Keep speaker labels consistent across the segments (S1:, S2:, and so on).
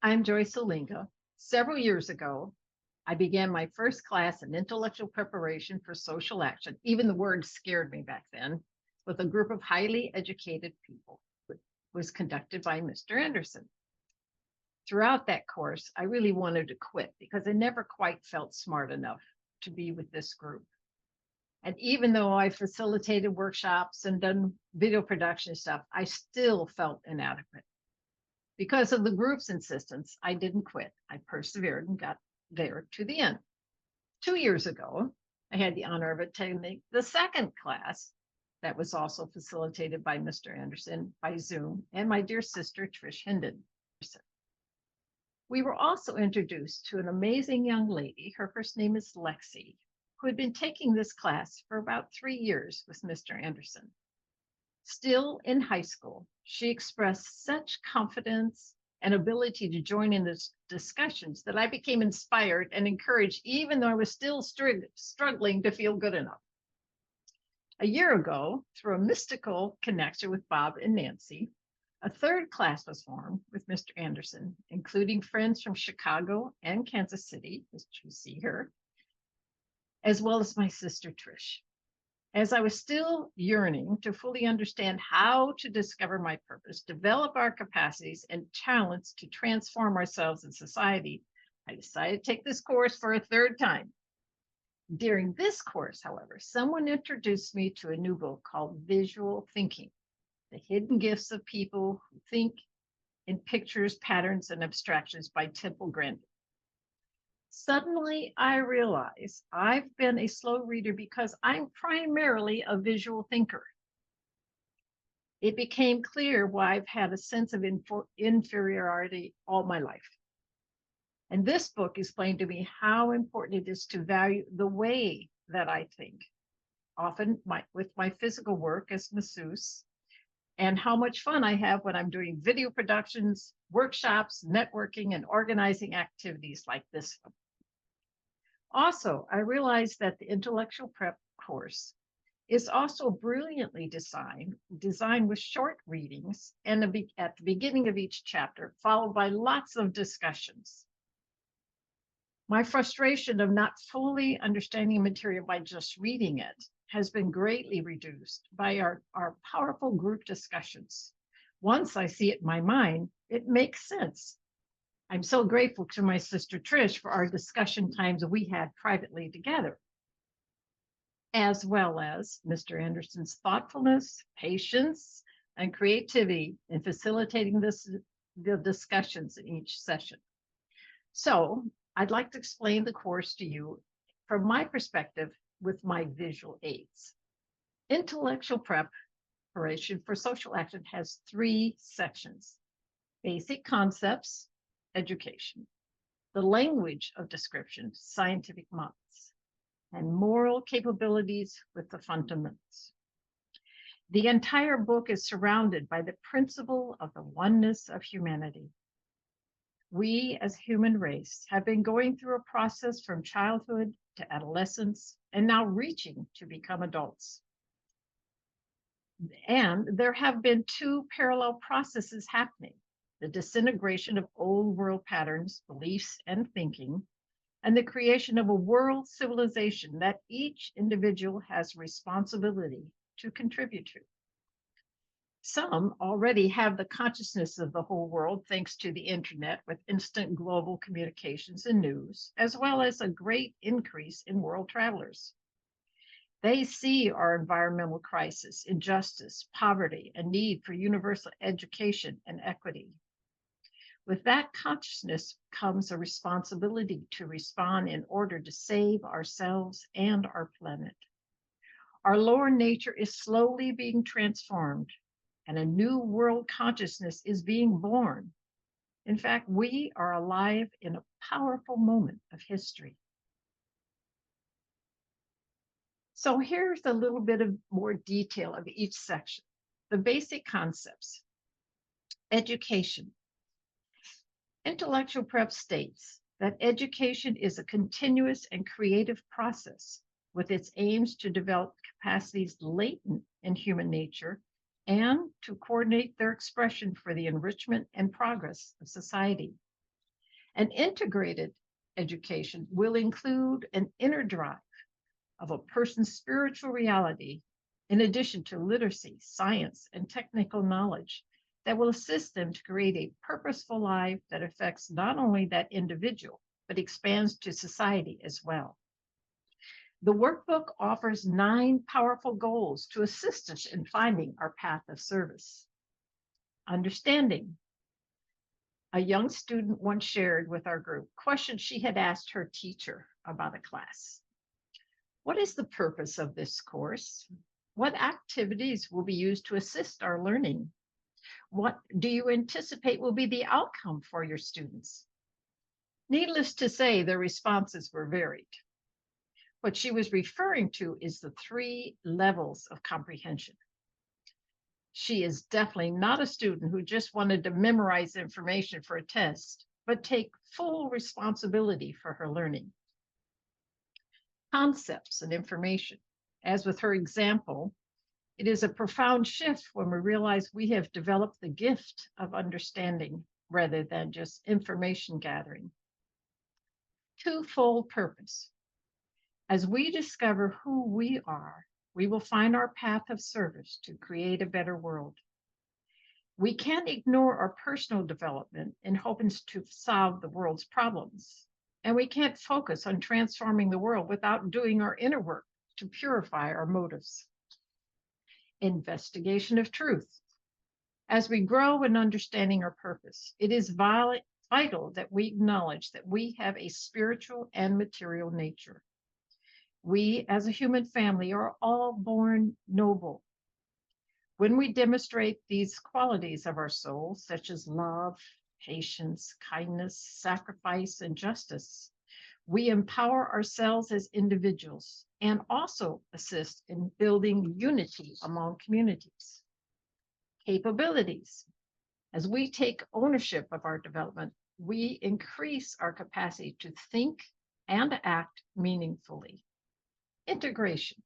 S1: I'm Joyce Olinga. Several years ago, I began my first class in intellectual preparation for social action. Even the word scared me back then, with a group of highly educated people. It was conducted by Mr. Anderson. Throughout that course, I really wanted to quit because I never quite felt smart enough to be with this group. And even though I facilitated workshops and done video production stuff, I still felt inadequate. Because of the group's insistence, I didn't quit. I persevered and got there to the end. 2 years ago, I had the honor of attending the second class that was also facilitated by Mr. Anderson by Zoom and my dear sister, Trish Hinden. We were also introduced to an amazing young lady. Her first name is Lexi, who had been taking this class for about 3 years with Mr. Anderson. Still in high school, she expressed such confidence and ability to join in the discussions that I became inspired and encouraged, even though I was still struggling to feel good enough. A year ago, through a mystical connection with Bob and Nancy, a third class was formed with Mr. Anderson, including friends from Chicago and Kansas City, as you see here, as well as my sister Trish. As I was still yearning to fully understand how to discover my purpose, develop our capacities and talents to transform ourselves in society, I decided to take this course for a third time. During this course, however, someone introduced me to a new book called Visual Thinking, The Hidden Gifts of People Who Think in Pictures, Patterns, and Abstractions by Temple Grandin. Suddenly, I realize I've been a slow reader because I'm primarily a visual thinker. It became clear why I've had a sense of inferiority all my life. And this book explained to me how important it is to value the way that I think, often with my physical work as masseuse, and how much fun I have when I'm doing video productions, workshops, networking, and organizing activities like this one. Also, I realized that the intellectual prep course is also brilliantly designed with short readings and at the beginning of each chapter, followed by lots of discussions. My frustration of not fully understanding material by just reading it has been greatly reduced by our powerful group discussions. Once I see it in my mind, it makes sense. I'm so grateful to my sister Trish for our discussion times we had privately together, as well as Mr. Anderson's thoughtfulness, patience, and creativity in facilitating the discussions in each session. So I'd like to explain the course to you from my perspective with my visual aids. Intellectual preparation for social action has 3 sections: basic concepts, education, the language of description, scientific models, and moral capabilities with the fundamentals. The entire book is surrounded by the principle of the oneness of humanity. We as human race have been going through a process from childhood to adolescence and now reaching to become adults. And there have been 2 parallel processes happening: the disintegration of old world patterns, beliefs, and thinking, and the creation of a world civilization that each individual has responsibility to contribute to. Some already have the consciousness of the whole world thanks to the internet with instant global communications and news, as well as a great increase in world travelers. They see our environmental crisis, injustice, poverty, and need for universal education and equity. With that consciousness comes a responsibility to respond in order to save ourselves and our planet. Our lower nature is slowly being transformed, and a new world consciousness is being born. In fact, we are alive in a powerful moment of history. So here's a little bit of more detail of each section. The basic concepts. Education. Intellectual prep states that education is a continuous and creative process with its aims to develop capacities latent in human nature and to coordinate their expression for the enrichment and progress of society. An integrated education will include an inner drive of a person's spiritual reality, in addition to literacy, science, and technical knowledge that will assist them to create a purposeful life that affects not only that individual, but expands to society as well. The workbook offers 9 powerful goals to assist us in finding our path of service. Understanding. A young student once shared with our group questions she had asked her teacher about a class. What is the purpose of this course? What activities will be used to assist our learning? What do you anticipate will be the outcome for your students? Needless to say, their responses were varied. What she was referring to is the 3 levels of comprehension. She is definitely not a student who just wanted to memorize information for a test, but take full responsibility for her learning. Concepts and information. As with her example, it is a profound shift when we realize we have developed the gift of understanding rather than just information gathering. Twofold purpose. As we discover who we are, we will find our path of service to create a better world. We can't ignore our personal development in hoping to solve the world's problems. And we can't focus on transforming the world without doing our inner work to purify our motives. Investigation of truth. As we grow in understanding our purpose, it is vital that we acknowledge that we have a spiritual and material nature. We, as a human family, are all born noble. When we demonstrate these qualities of our soul, such as love, patience, kindness, sacrifice, and justice, we empower ourselves as individuals and also assist in building unity among communities. Capabilities. As we take ownership of our development, we increase our capacity to think and act meaningfully. Integration.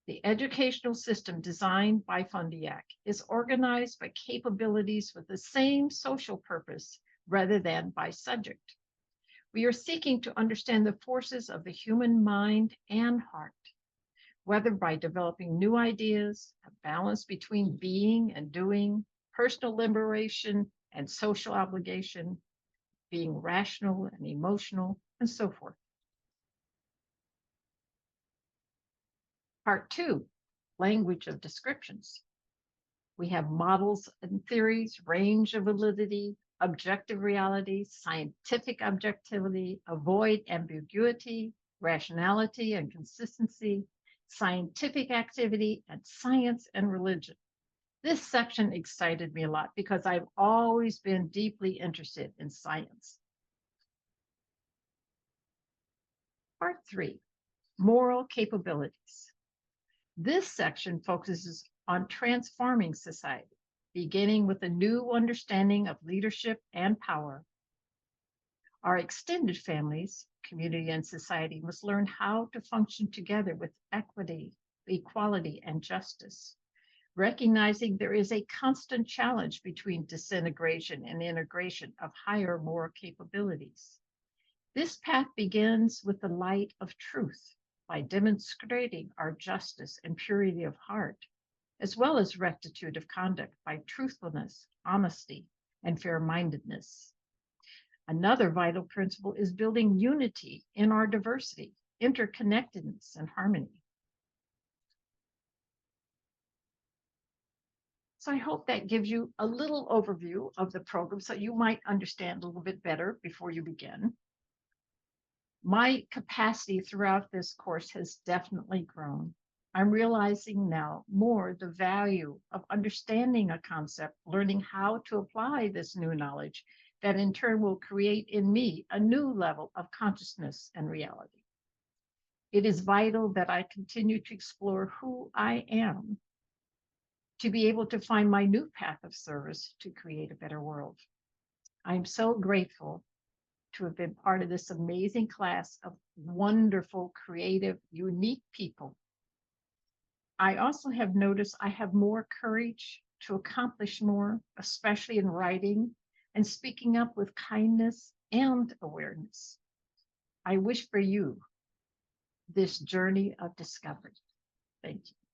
S1: The educational system designed by Fundiac is organized by capabilities with the same social purpose rather than by subject. We are seeking to understand the forces of the human mind and heart, whether by developing new ideas, a balance between being and doing, personal liberation and social obligation, being rational and emotional, and so forth. Part 2, language of descriptions. We have models and theories, range of validity, objective reality, scientific objectivity, avoid ambiguity, rationality and consistency, scientific activity, and science and religion. This section excited me a lot because I've always been deeply interested in science. Part 3, moral capabilities. This section focuses on transforming society, beginning with a new understanding of leadership and power. Our extended families, community, and society must learn how to function together with equity, equality, and justice, recognizing there is a constant challenge between disintegration and integration of higher moral capabilities. This path begins with the light of truth, by demonstrating our justice and purity of heart, as well as rectitude of conduct by truthfulness, honesty, and fair-mindedness. Another vital principle is building unity in our diversity, interconnectedness, and harmony. So I hope that gives you a little overview of the program so you might understand a little bit better before you begin. My capacity throughout this course has definitely grown. I'm realizing now more the value of understanding a concept, learning how to apply this new knowledge that in turn will create in me a new level of consciousness and reality. It is vital that I continue to explore who I am to be able to find my new path of service to create a better world. I'm so grateful to have been part of this amazing class of wonderful, creative, unique people. I also have noticed I have more courage to accomplish more, especially in writing and speaking up with kindness and awareness. I wish for you this journey of discovery. Thank you.